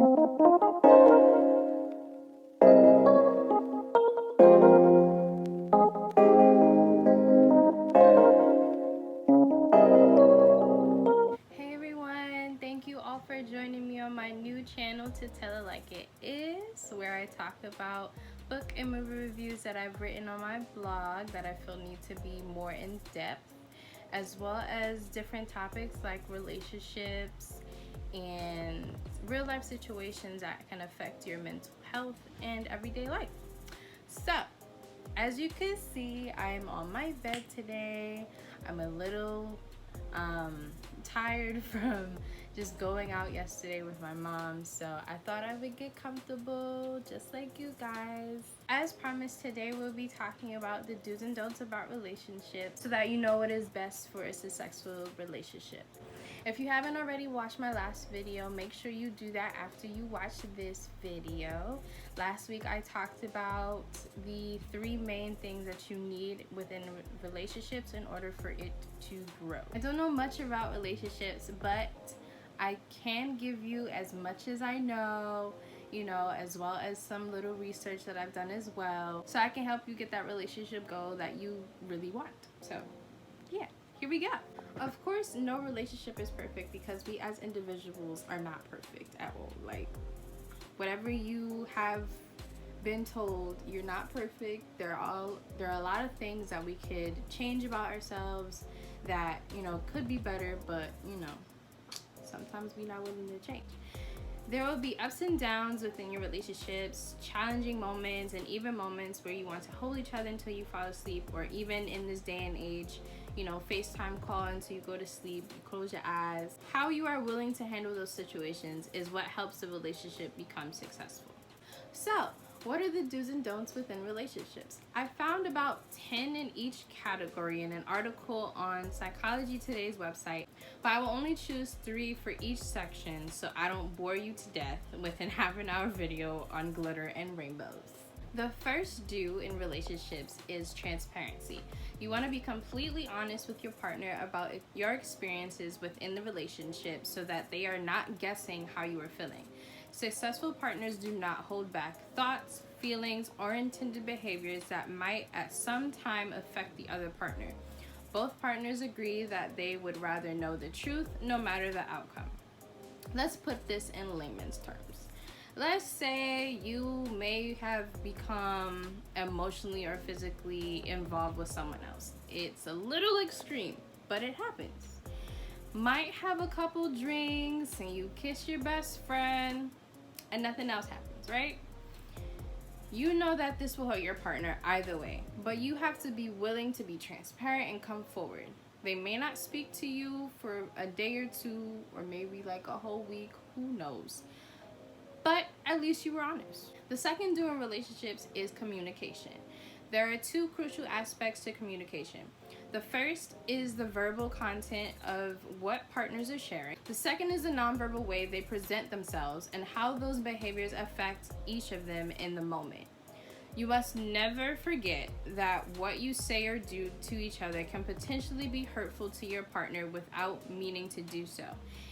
Hey everyone, thank you all for joining me on my new channel, To Tell It Like It Is, where I talk about book and movie reviews that I've written on my blog that I feel need to be more in depth, as well as different topics like relationships and real life situations that can affect your mental health and everyday life. So, as you can see, I am on my bed today. I'm a little tired from just going out yesterday with my mom, so I thought I would get comfortable just like you guys. As promised, today we'll be talking about the do's and don'ts about relationships so that you know what is best for a successful relationship. If you haven't already watched my last video, make sure you do that after you watch this video. Last week I talked about the 3 main things that you need within relationships in order for it to grow. I don't know much about relationships, but I can give you as much as I know, as well as some little research that I've done as well, so I can help you get that relationship goal that you really want. So yeah, here we go. Of course, no relationship is perfect because we as individuals are not perfect at all. Like, whatever you have been told, you're not perfect. There are a lot of things that we could change about ourselves that, could be better, but, sometimes we're not willing to change. There will be ups and downs within your relationships, challenging moments, and even moments where you want to hold each other until you fall asleep, or even in this day and age, FaceTime call until you go to sleep, you close your eyes. How you are willing to handle those situations is what helps the relationship become successful. So, what are the do's and don'ts within relationships? I found about 10 in each category in an article on Psychology Today's website, but I will only choose 3 for each section so I don't bore you to death with an half-an-hour video on glitter and rainbows. The first do in relationships is transparency. You want to be completely honest with your partner about your experiences within the relationship so that they are not guessing how you are feeling. Successful partners do not hold back thoughts, feelings, or intended behaviors that might at some time affect the other partner. Both partners agree that they would rather know the truth no matter the outcome. Let's put this in layman's terms. Let's say you may have become emotionally or physically involved with someone else. It's a little extreme, but it happens. Might have a couple drinks and you kiss your best friend and nothing else happens, right? You know that this will hurt your partner either way, but you have to be willing to be transparent and come forward. They may not speak to you for a day or 2, or maybe like a whole week, who knows? But at least you were honest. The second do in relationships is communication. There are 2 crucial aspects to communication. The first is the verbal content of what partners are sharing. The second is the nonverbal way they present themselves and how those behaviors affect each of them in the moment. You must never forget that what you say or do to each other can potentially be hurtful to your partner without meaning to do so.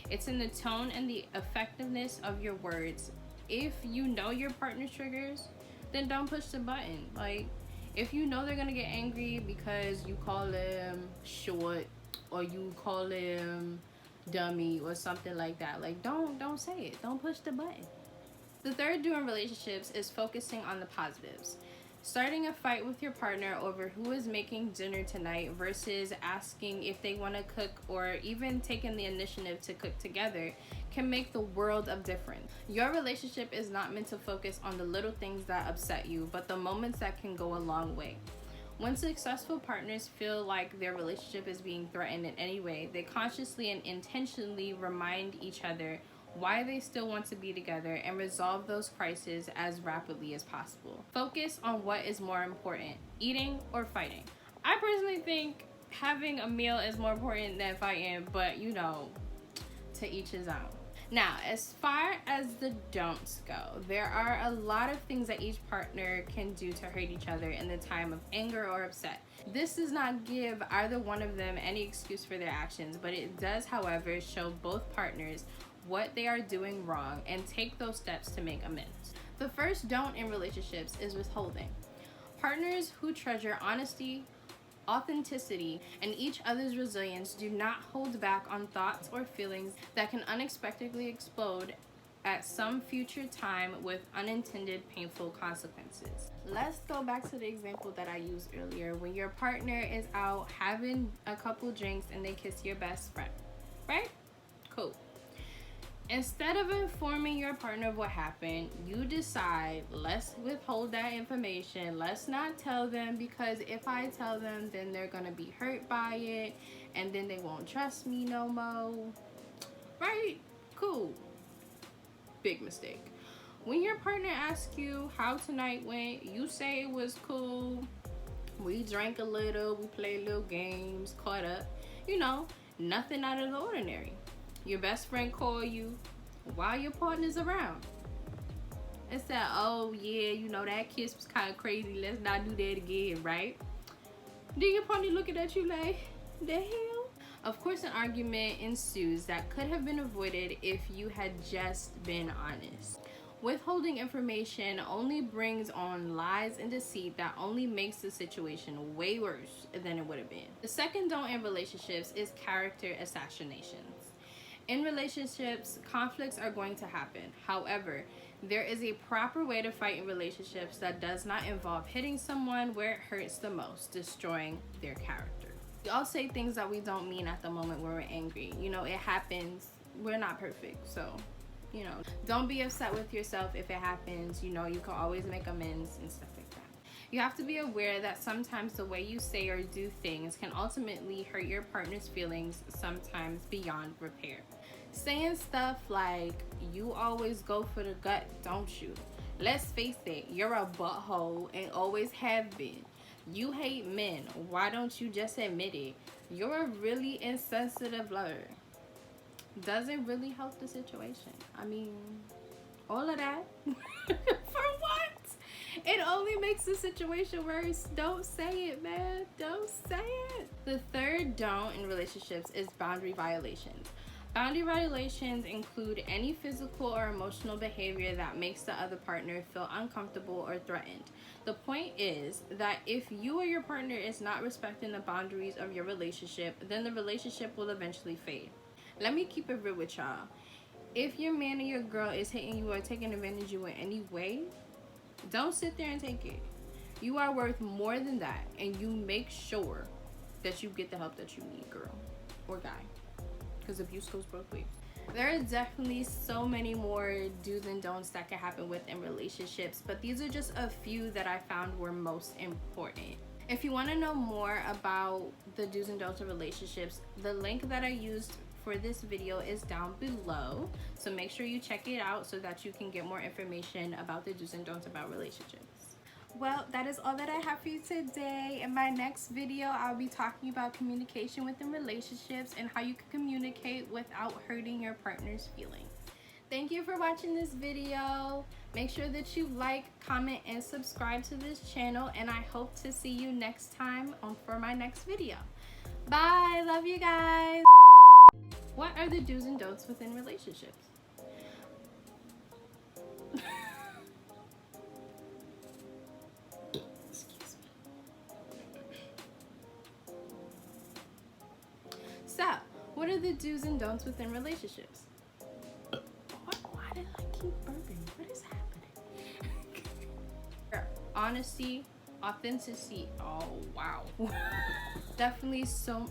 It's in the tone and the effectiveness of your words. If you know your partner's triggers, then don't push the button. Like, if you know they're gonna get angry because you call them short or you call them dummy or something like that, like don't say it. Don't push the button. The third do in relationships is focusing on the positives. Starting a fight with your partner over who is making dinner tonight versus asking if they want to cook or even taking the initiative to cook together can make the world of difference. Your relationship is not meant to focus on the little things that upset you, but the moments that can go a long way. When successful partners feel like their relationship is being threatened in any way, they consciously and intentionally remind each other why they still want to be together and resolve those crises as rapidly as possible. Focus on what is more important, eating or fighting. I personally think having a meal is more important than fighting, but to each his own. Now, as far as the don'ts go, there are a lot of things that each partner can do to hurt each other in the time of anger or upset. This does not give either one of them any excuse for their actions, but it does, however, show both partners what they are doing wrong and take those steps to make amends. The first don't in relationships is withholding. Partners who treasure honesty, authenticity, and each other's resilience do not hold back on thoughts or feelings that can unexpectedly explode at some future time with unintended painful consequences. Let's go back to the example that I used earlier. When your partner is out having a couple drinks and they kiss your best friend, right? Cool. Instead of informing your partner of what happened, you decide, let's withhold that information. Let's not tell them, because if I tell them, then they're gonna be hurt by it and then they won't trust me no more. Right? Cool. Big mistake. When your partner asks you how tonight went, you say it was cool. We drank a little, we played little games, caught up. You know, nothing out of the ordinary. Your best friend call you while your partner's around and said, oh yeah, you know, that kiss was kind of crazy, let's not do that again, right? Then your partner looking at you like, the hell? Of course, an argument ensues that could have been avoided if you had just been honest. Withholding information only brings on lies and deceit that only makes the situation way worse than it would have been. The second don't in relationships is character assassinations. In relationships, conflicts are going to happen. However, there is a proper way to fight in relationships that does not involve hitting someone where it hurts the most, destroying their character. We all say things that we don't mean at the moment when we're angry. You know, it happens. We're not perfect, so you know, don't be upset with yourself if it happens. You know, you can always make amends and stuff like that. You have to be aware that sometimes the way you say or do things can ultimately hurt your partner's feelings, sometimes beyond repair. Saying stuff like, you always go for the gut, don't you? Let's face it, you're a butthole and always have been. You hate men, why don't you just admit it? You're a really insensitive lover. Doesn't really help the situation. I mean, all of that for what? It only makes the situation worse. Don't say it, man. Don't say it. The third don't in relationships is boundary violations. Boundary violations include any physical or emotional behavior that makes the other partner feel uncomfortable or threatened. The point is that if you or your partner is not respecting the boundaries of your relationship, then the relationship will eventually fade. Let me keep it real with y'all. If your man or your girl is hitting you or taking advantage of you in any way, don't sit there and take it. You are worth more than that, and you make sure that you get the help that you need, girl or guy, because abuse goes both ways. There are definitely so many more do's and don'ts that can happen within relationships, but these are just a few that I found were most important. If you want to know more about the do's and don'ts of relationships, the link that I used for this video is down below, so make sure you check it out so that you can get more information about the do's and don'ts about relationships. Well, that is all that I have for you today. In my next video, I'll be talking about communication within relationships and how you can communicate without hurting your partner's feelings. Thank you for watching this video. Make sure that you like, comment, and subscribe to this channel, and I hope to see you next time for my next video. Bye. Love you guys. What are the do's and don'ts within relationships? Excuse me. So, what are the do's and don'ts within relationships? Why did I keep burping? What is happening? Honesty, authenticity. Oh, wow. Definitely so.